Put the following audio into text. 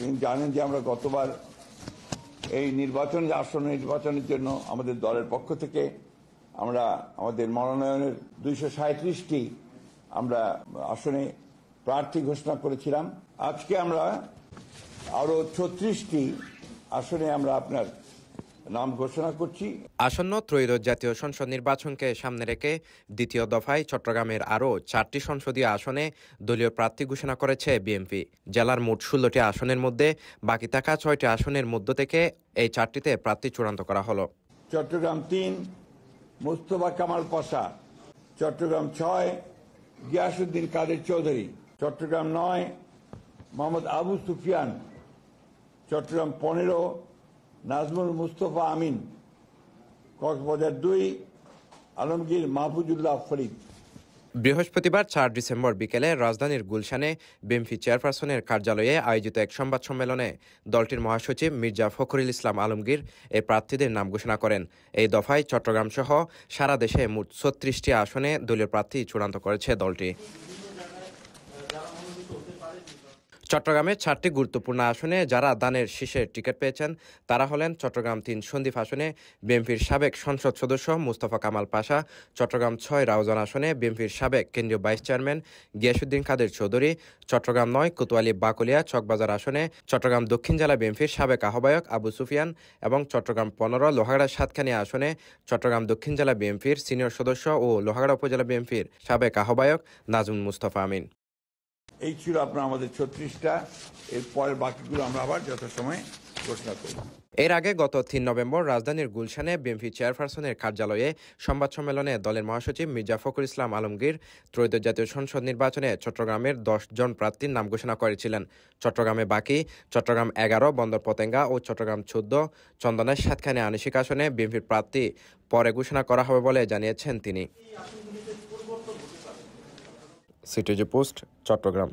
আপনি জানেন যে আমরা গতবার এই আসন্ন নির্বাচনের জন্য আমাদের দলের পক্ষ থেকে আমরা আমাদের মনোনয়নের 237টি আমরা আসনে প্রার্থী ঘোষণা করেছিলাম। আজকে আমরা আরো 36টি আসনে আমরা আপনার নাম ঘোষণা করছি। আসন্ন ত্রয়োদশ জাতীয় সংসদ নির্বাচনকে সামনে রেখে দ্বিতীয় দফায় চট্টগ্রামের আরও 4টি সংসদীয় আসনে দলীয় প্রার্থী ঘোষণা করেছে বিএনপি। জেলার মোট 16টি আসনের মধ্যে বাকি থাকা 6টি আসনের মধ্য থেকে এই 4টিতে প্রার্থী চূড়ান্ত করা হলো। চট্টগ্রাম 3 মুস্তফা কামাল পাশা, চট্টগ্রাম 6 গিয়াসউদ্দিন কাদের চৌধুরী, চট্টগ্রাম 9 মোহাম্মদ আবু সুফিয়ান, চট্টগ্রাম 15 নাজমুল মুস্তফা আমিন, কক্সবাজার 2 আলমগীর মাহফুজুল্লাহ ফরিদ। বৃহস্পতিবার 4 ডিসেম্বর বিকেলে রাজধানীর গুলশানে বিএনপি চেয়ারপারসনের কার্যালয়ে আয়োজিত এক সংবাদ সম্মেলনে দলটির মহাসচিব মির্জা ফখরুল ইসলাম আলমগীর এই প্রার্থীদের নাম ঘোষণা করেন। এই দফায় চট্টগ্রাম সহ সারা দেশে মোট 36টি আসনে দলীয় প্রার্থী চূড়ান্ত করেছে দলটি। চট্টগ্রামে 4টি গুরুত্বপূর্ণ আসনে যারা দানের শীষের টিকিট পেয়েছেন তারা হলেন চট্টগ্রাম 3 সন্দ্বীপ আসনে বিএনপির সাবেক সংসদ সদস্য মুস্তফা কামাল পাশা, চট্টগ্রাম 6 রাউজান আসনে বিএনপির সাবেক কেন্দ্রীয় ভাইস চেয়ারম্যান গিয়াসউদ্দিন কাদের চৌধুরী, চট্টগ্রাম 9 কোতোয়ালি বাকলিয়া চকবাজার আসনে চট্টগ্রাম দক্ষিণ জেলা বিএনপির সাবেক আহ্বায়ক আবু সুফিয়ান এবং চট্টগ্রাম 15 লোহাগাড়া সাতখানি আসনে চট্টগ্রাম দক্ষিণ জেলা বিএনপির সিনিয়র সদস্য ও লোহাগাড়া উপজেলা বিএনপির সাবেক আহ্বায়ক নাজমুল মুস্তফা আমিন। এই ছিল আপনার আমাদের 36টা। এর পরের বাকিগুলো আমরা আবার যথাসময়ে ঘোষণা করব। এর আগে গত 3 নভেম্বর রাজধানীর গুলশানে বিএনপি চেয়ারপারসনের কার্যালয়ে সংবাদ সম্মেলনে দলের মহাসচিব মির্জা ফখরুল ইসলাম আলমগীর ত্রয়োদশ জাতীয় সংসদ নির্বাচনে চট্টগ্রামের 10 জন প্রার্থীর নাম ঘোষণা করেছিলেন। চট্টগ্রামে বাকি, চট্টগ্রাম 11 বন্দর পতেঙ্গা ও চট্টগ্রাম 14 চন্দনের সাতখানি আনিশিক আসনে বিএনপির প্রার্থী পরে ঘোষণা করা হবে বলে জানিয়েছেন তিনি। CTG post, Chittagong.